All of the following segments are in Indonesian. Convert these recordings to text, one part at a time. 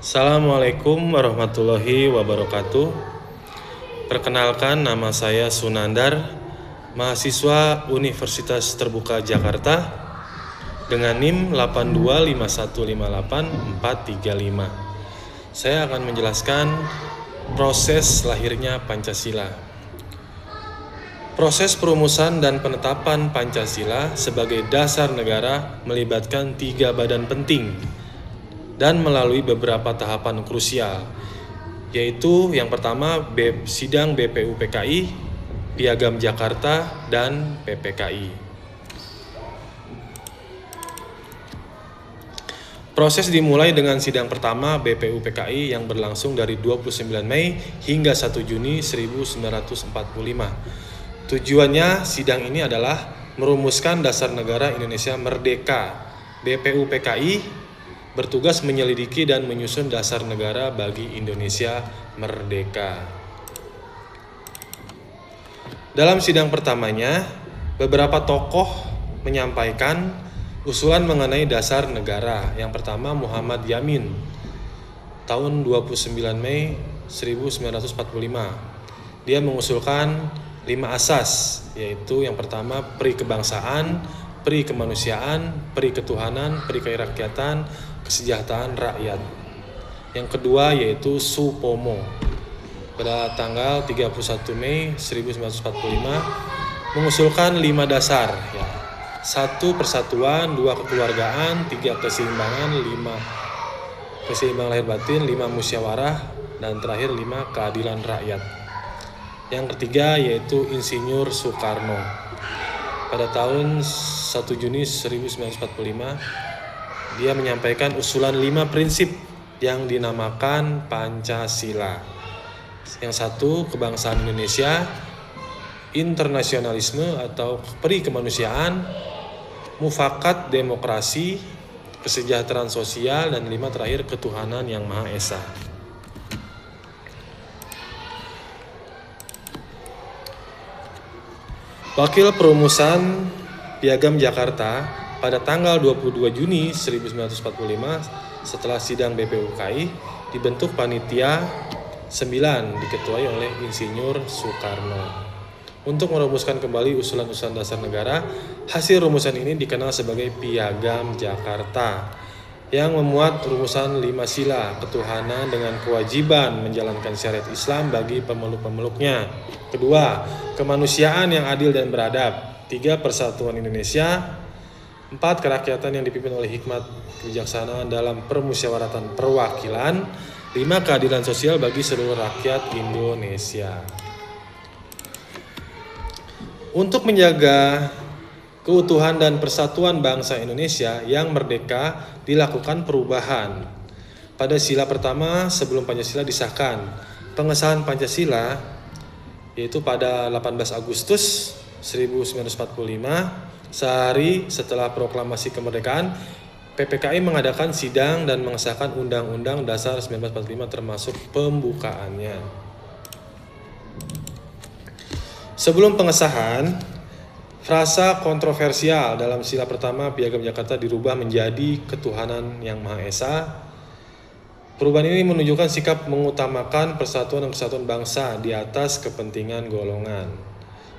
Assalamualaikum warahmatullahi wabarakatuh. Perkenalkan, nama saya Sunandar, mahasiswa Universitas Terbuka Jakarta dengan NIM 825158435. Saya akan menjelaskan proses lahirnya Pancasila. Proses perumusan dan penetapan Pancasila sebagai dasar negara melibatkan 3 badan penting dan melalui beberapa tahapan krusial, yaitu yang pertama Sidang BPUPKI, Piagam Jakarta, dan PPKI. Proses dimulai dengan sidang pertama BPUPKI yang berlangsung dari 29 Mei hingga 1 Juni 1945. Tujuannya sidang ini adalah merumuskan dasar negara Indonesia merdeka. BPUPKI bertugas menyelidiki dan menyusun dasar negara bagi Indonesia merdeka. Dalam sidang pertamanya, beberapa tokoh menyampaikan usulan mengenai dasar negara. Yang pertama Muhammad Yamin, tahun 29 Mei 1945. Dia mengusulkan 5 asas, yaitu yang pertama pri kebangsaan, pri kemanusiaan, pri ketuhanan, pri kerakyatan, kesejahteraan rakyat. Yang kedua yaitu Supomo. Pada tanggal 31 Mei 1945 mengusulkan 5 dasar, ya. 1 persatuan, 2 kekeluargaan, 3 keseimbangan, 5 keseimbangan lahir batin, 5 musyawarah, dan terakhir 5 keadilan rakyat. Yang ketiga yaitu Insinyur Soekarno. Pada tahun 1 Juni 1945 dia menyampaikan usulan 5 prinsip yang dinamakan Pancasila. Yang satu, kebangsaan Indonesia, internasionalisme atau pri kemanusiaan, mufakat demokrasi, kesejahteraan sosial, dan 5 terakhir ketuhanan yang Maha Esa. Wakil perumusan Piagam Jakarta pada tanggal 22 Juni 1945 setelah sidang BPUPKI dibentuk panitia 9 diketuai oleh Insinyur Soekarno untuk merumuskan kembali usulan-usulan dasar negara. Hasil rumusan ini dikenal sebagai Piagam Jakarta yang memuat rumusan 5 sila ketuhanan dengan kewajiban menjalankan syariat Islam bagi pemeluk-pemeluknya. Kedua, kemanusiaan yang adil dan beradab. 3, persatuan Indonesia. 4, kerakyatan yang dipimpin oleh hikmat kebijaksanaan dalam permusyawaratan perwakilan. 5, keadilan sosial bagi seluruh rakyat Indonesia. Untuk menjaga keutuhan dan persatuan bangsa Indonesia yang merdeka dilakukan perubahan. Pada sila pertama sebelum Pancasila disahkan, pengesahan Pancasila yaitu pada 18 Agustus 1945, sehari setelah proklamasi kemerdekaan, PPKI mengadakan sidang dan mengesahkan Undang-Undang Dasar 1945 termasuk pembukaannya. Sebelum pengesahan, frasa kontroversial dalam sila pertama Piagam Jakarta dirubah menjadi ketuhanan yang Maha Esa. Perubahan ini menunjukkan sikap mengutamakan persatuan dan kesatuan bangsa di atas kepentingan golongan.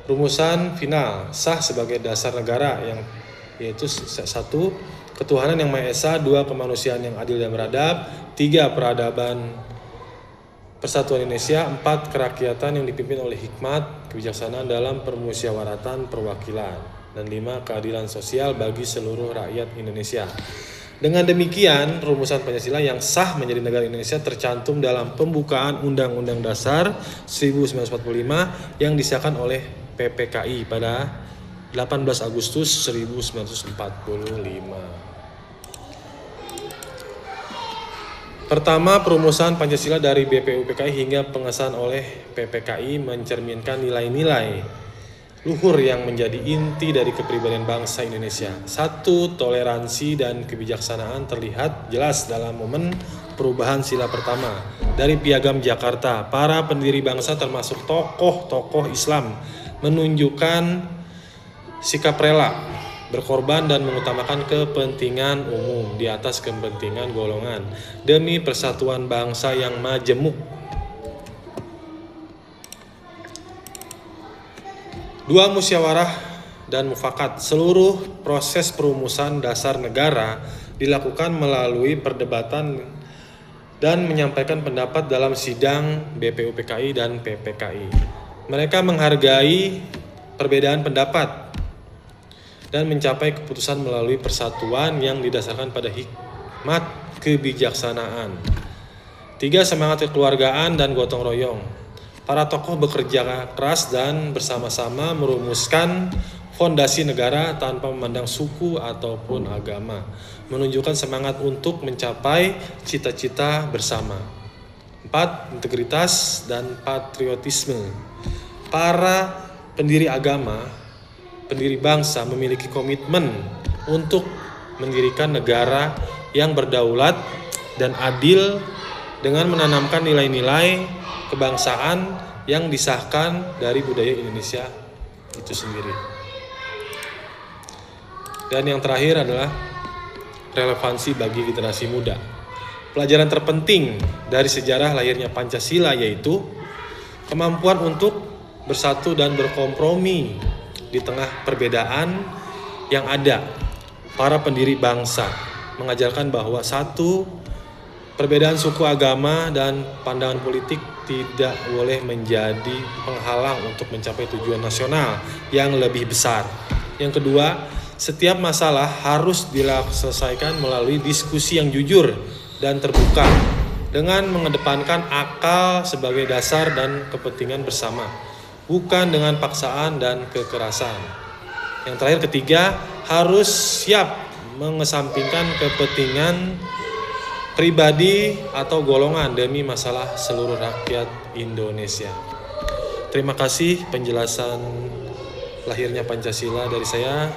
Rumusan final sah sebagai dasar negara yang yaitu 1, ketuhanan yang Maha Esa, 2, kemanusiaan yang adil dan beradab, 3, peradaban persatuan Indonesia, 4, kerakyatan yang dipimpin oleh hikmat kebijaksanaan dalam permusyawaratan perwakilan, dan 5, keadilan sosial bagi seluruh rakyat Indonesia. Dengan demikian, rumusan Pancasila yang sah menjadi negara Indonesia tercantum dalam pembukaan Undang-Undang Dasar 1945 yang disahkan oleh PPKI pada 18 Agustus 1945. Pertama, perumusan Pancasila dari BPUPKI hingga pengesahan oleh PPKI mencerminkan nilai-nilai luhur yang menjadi inti dari kepribadian bangsa Indonesia. 1, toleransi dan kebijaksanaan terlihat jelas dalam momen perubahan sila pertama. Dari Piagam Jakarta, para pendiri bangsa termasuk tokoh-tokoh Islam menunjukkan sikap rela berkorban dan mengutamakan kepentingan umum di atas kepentingan golongan demi persatuan bangsa yang majemuk. 2. Musyawarah dan mufakat. Seluruh proses perumusan dasar negara dilakukan melalui perdebatan dan menyampaikan pendapat dalam sidang BPUPKI dan PPKI. Mereka menghargai perbedaan pendapat dan mencapai keputusan melalui persatuan yang didasarkan pada hikmat kebijaksanaan. 3. Semangat kekeluargaan dan gotong royong. Para tokoh bekerja keras dan bersama-sama merumuskan fondasi negara tanpa memandang suku ataupun agama, menunjukkan semangat untuk mencapai cita-cita bersama. 4. Integritas dan patriotisme. Para pendiri agama, pendiri bangsa memiliki komitmen untuk mendirikan negara yang berdaulat dan adil dengan menanamkan nilai-nilai kebangsaan yang disahkan dari budaya Indonesia itu sendiri. Dan yang terakhir adalah relevansi bagi generasi muda. Pelajaran terpenting dari sejarah lahirnya Pancasila yaitu kemampuan untuk bersatu dan berkompromi di tengah perbedaan yang ada. Para pendiri bangsa mengajarkan bahwa satu, perbedaan suku, agama, dan pandangan politik tidak boleh menjadi penghalang untuk mencapai tujuan nasional yang lebih besar. Yang kedua, setiap masalah harus diselesaikan melalui diskusi yang jujur dan terbuka dengan mengedepankan akal sebagai dasar dan kepentingan bersama, bukan dengan paksaan dan kekerasan. Yang terakhir, ketiga, harus siap mengesampingkan kepentingan pribadi atau golongan demi masalah seluruh rakyat Indonesia. Terima kasih penjelasan lahirnya Pancasila dari saya.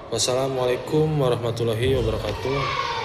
Wassalamualaikum warahmatullahi wabarakatuh.